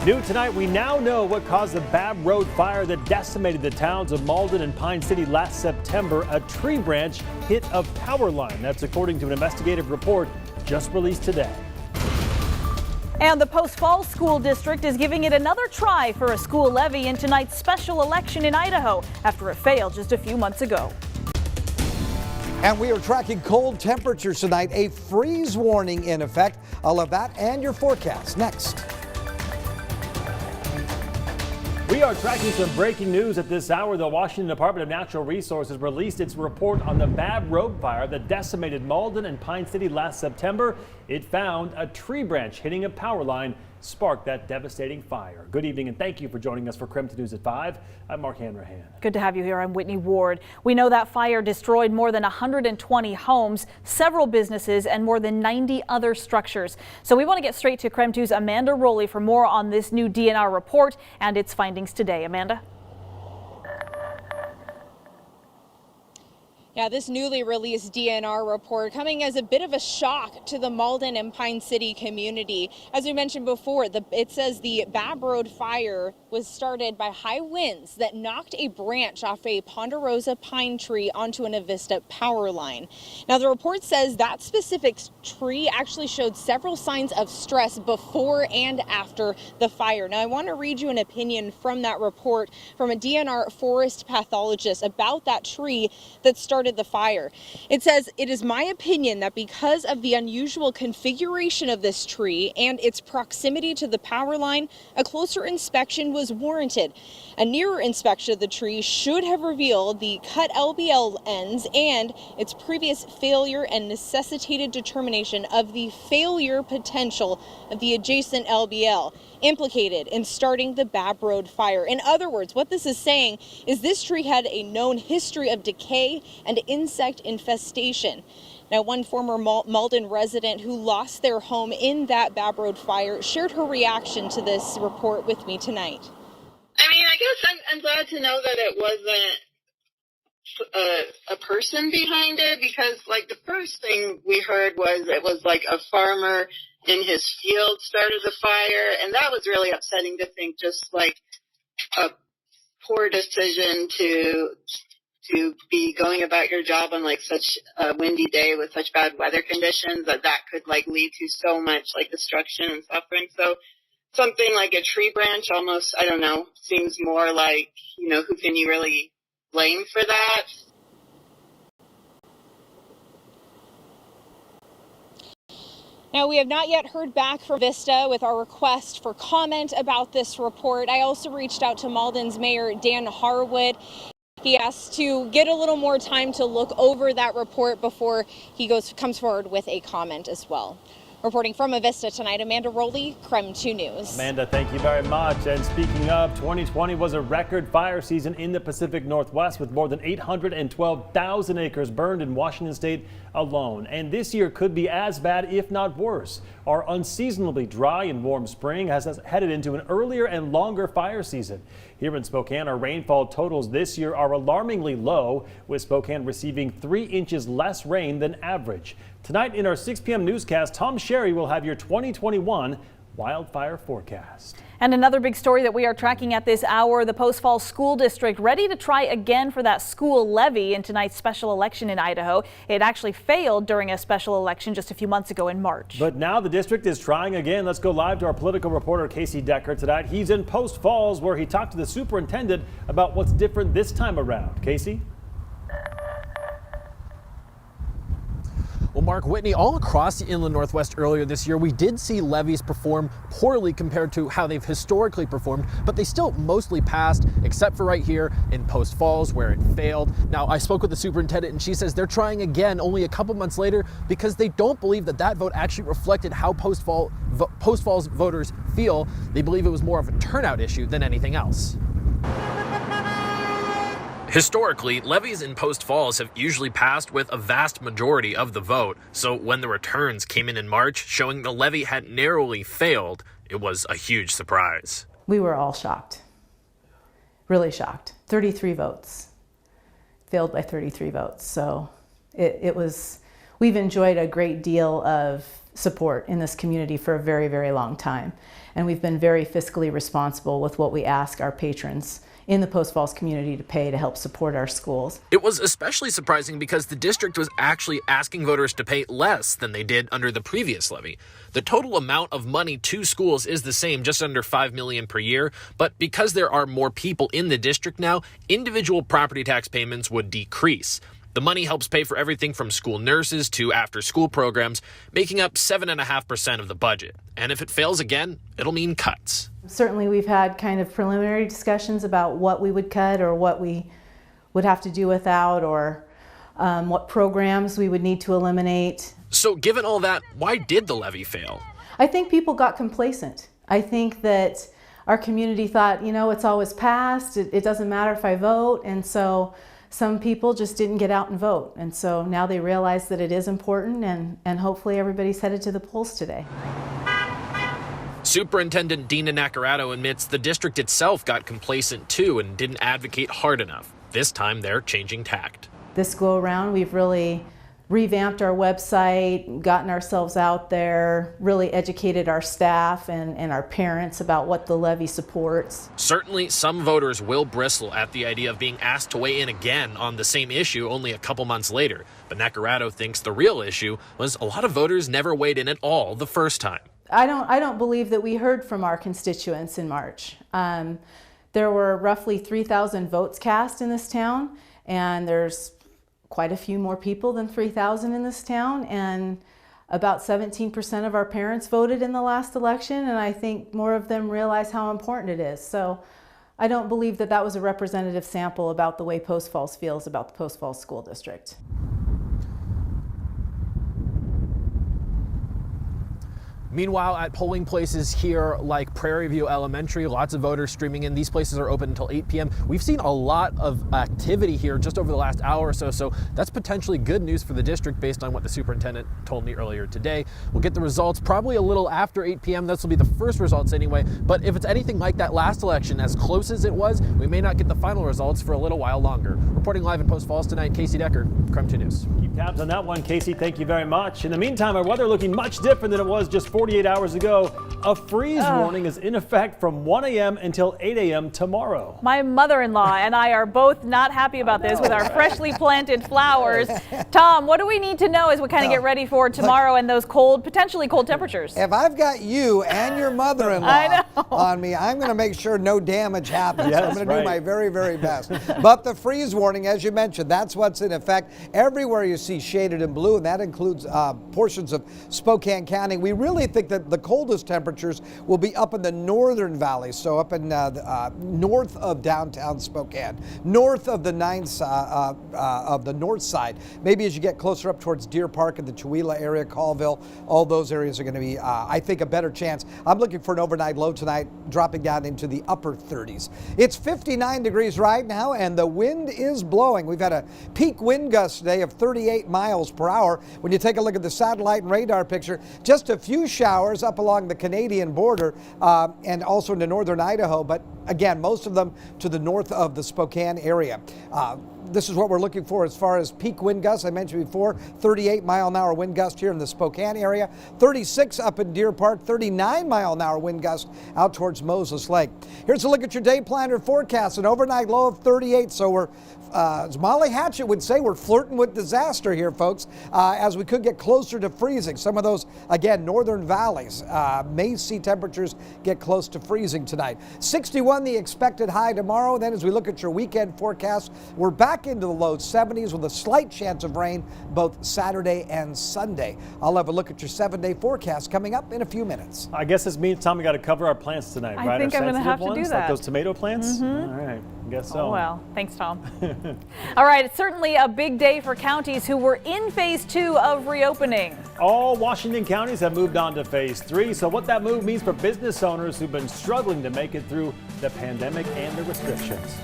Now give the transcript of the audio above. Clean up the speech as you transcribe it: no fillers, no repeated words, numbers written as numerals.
New tonight, we now know what caused the Babb Road Fire that decimated the towns of Malden and Pine City last September. A tree branch hit a power line. That's according to an investigative report just released today. And the Post Falls School District is giving it another try for a school levy in tonight's special election in Idaho after it failed just a few months ago. And we are tracking cold temperatures tonight, a freeze warning in effect. I'll have that and your forecast next. We are tracking some breaking news at this hour. The Washington Department of Natural Resources released its report on the Babb Road Fire that decimated Malden and Pine City last September. It found a tree branch hitting a power line sparked that devastating fire. Good evening and thank you for joining us for KREM 2 News at 5. I'm Mark Hanrahan. Good to have you here. I'm Whitney Ward. We know that fire destroyed more than 120 homes, several businesses, and more than 90 other structures. So we want to get straight to KREM 2's Amanda Rowley for more on this new DNR report and its findings today. Amanda? Yeah, this newly released DNR report coming as a bit of a shock to the Malden and Pine City community. As we mentioned before, it says the Babb Road Fire was started by high winds that knocked a branch off a ponderosa pine tree onto an Avista power line. Now, the report says that specific tree actually showed several signs of stress before and after the fire. Now, I want to read you an opinion from that report from a DNR forest pathologist about that tree that started the fire. It says, "It is my opinion that because of the unusual configuration of this tree and its proximity to the power line, a closer inspection was warranted. A nearer inspection of the tree should have revealed the cut LBL ends and its previous failure and necessitated determination of the failure potential of the adjacent LBL implicated in starting the Babb Road Fire." In other words, what this is saying is this tree had a known history of decay and insect infestation. Now, one former Malden resident who lost their home in that Babb Road Fire shared her reaction to this report with me tonight. I mean, I guess I'm glad to know that it wasn't a person behind it, because, like, the first thing we heard was it was like a farmer in his field started the fire, and that was really upsetting to think, just like a poor decision to be going about your job on like such a windy day with such bad weather conditions that could like lead to so much like destruction and suffering. So something like a tree branch almost, I don't know, seems more like, you know, who can you really blame for that? Now, we have not yet heard back from Vista with our request for comment about this report. I also reached out to Malden's Mayor Dan Harwood. He asked to get a little more time to look over that report before he comes forward with a comment as well. Reporting from Avista tonight, Amanda Rowley, KREM 2 News. Amanda, thank you very much. And speaking of, 2020 was a record fire season in the Pacific Northwest with more than 812,000 acres burned in Washington state alone. And this year could be as bad, if not worse. Our unseasonably dry and warm spring has us headed into an earlier and longer fire season. Here in Spokane, our rainfall totals this year are alarmingly low, with Spokane receiving 3 inches less rain than average. Tonight in our 6 p.m. newscast, Tom Sherry will have your 2021 wildfire forecast. And another big story that we are tracking at this hour, the Post Falls School District ready to try again for that school levy in tonight's special election in Idaho. It actually failed during a special election just a few months ago in March. But now the district is trying again. Let's go live to our political reporter Casey Decker tonight. He's in Post Falls where he talked to the superintendent about what's different this time around. Casey? Well, Mark, Whitney, all across the inland Northwest earlier this year, we did see levies perform poorly compared to how they've historically performed, but they still mostly passed, except for right here in Post Falls where it failed. Now, I spoke with the superintendent and she says they're trying again only a couple months later because they don't believe that vote actually reflected how Post Falls voters feel. They believe it was more of a turnout issue than anything else. Historically, levies in Post Falls have usually passed with a vast majority of the vote, so when the returns came in March showing the levy had narrowly failed, it was a huge surprise. We were all shocked, really shocked. 33 votes, failed by 33 votes. So it was, we've enjoyed a great deal of support in this community for a very, very long time. And we've been very fiscally responsible with what we ask our patrons in the Post Falls community to pay to help support our schools. It was especially surprising because the district was actually asking voters to pay less than they did under the previous levy. The total amount of money to schools is the same, just under $5 million per year, but because there are more people in the district now, individual property tax payments would decrease. The money helps pay for everything from school nurses to after-school programs, making up 7.5% of the budget. And if it fails again, it'll mean cuts. Certainly we've had kind of preliminary discussions about what we would cut or what we would have to do without, or what programs we would need to eliminate. So given all that, why did the levy fail? I think people got complacent. I think that our community thought, you know, it's always passed, it doesn't matter if I vote, and so some people just didn't get out and vote. And so now they realize that it is important, and hopefully everybody's headed to the polls today. Superintendent Dina Nacarado admits the district itself got complacent too and didn't advocate hard enough. This time they're changing tact. This go around, we've really revamped our website, gotten ourselves out there, really educated our staff and our parents about what the levy supports. Certainly, some voters will bristle at the idea of being asked to weigh in again on the same issue only a couple months later. But Nacarado thinks the real issue was a lot of voters never weighed in at all the first time. I don't believe that we heard from our constituents in March. There were roughly 3,000 votes cast in this town, and there's quite a few more people than 3,000 in this town, and about 17% of our parents voted in the last election, and I think more of them realize how important it is. So I don't believe that that was a representative sample about the way Post Falls feels about the Post Falls School District. Meanwhile, at polling places here like Prairie View Elementary, lots of voters streaming in. These places are open until 8 p.m. We've seen a lot of activity here just over the last hour or so, so that's potentially good news for the district based on what the superintendent told me earlier today. We'll get the results probably a little after 8 p.m. This will be the first results anyway, but if it's anything like that last election, as close as it was, we may not get the final results for a little while longer. Reporting live in Post Falls tonight, Casey Decker, KREM 2 News. Keep tabs on that one, Casey. Thank you very much. In the meantime, our weather looking much different than it was just 48 hours ago. A freeze warning is in effect from 1 a.m. until 8 a.m. tomorrow. My mother-in-law and I are both not happy about this with our freshly planted flowers. Tom, what do we need to know as we kind of get ready for tomorrow and those cold, potentially cold temperatures? If I've got you and your mother-in-law on me, I'm going to make sure no damage happens. Yes, I'm going to do my very, very best. But the freeze warning, as you mentioned, that's what's in effect. Everywhere you see shaded in blue, and that includes portions of Spokane County. We really think that the coldest temperatures will be up in the northern valley, so up in north of downtown Spokane, north of the north side. Maybe as you get closer up towards Deer Park and the Chewelah area, Colville, all those areas are going to be, I think, a better chance. I'm looking for an overnight low tonight, dropping down into the upper 30s. It's 59 degrees right now, and the wind is blowing. We've had a peak wind gust today of 38 miles per hour. When you take a look at the satellite and radar picture, just a few showers up along the Canadian border and also into northern Idaho, but again, most of them to the north of the Spokane area. This is what we're looking for as far as peak wind gusts. I mentioned before, 38-mile-an-hour wind gust here in the Spokane area, 36 up in Deer Park, 39-mile-an-hour wind gust out towards Moses Lake. Here's a look at your day planner forecast, an overnight low of 38, so we're as Molly Hatchet would say, we're flirting with disaster here, folks, as we could get closer to freezing. Some of those, again, northern valleys may see temperatures get close to freezing tonight. 61 the expected high tomorrow. Then as we look at your weekend forecast, we're back into the low 70s with a slight chance of rain both Saturday and Sunday. I'll have a look at your 7-day forecast coming up in a few minutes. I guess this means, Tom, we got to cover our plants tonight, right? I think I'm going to have to do that. Like those tomato plants? All right, I guess so. Oh, well, thanks, Tom. All right, it's certainly a big day for counties who were in phase 2 of reopening. All Washington counties have moved on to phase 3. So what that move means for business owners who've been struggling to make it through the pandemic and the restrictions.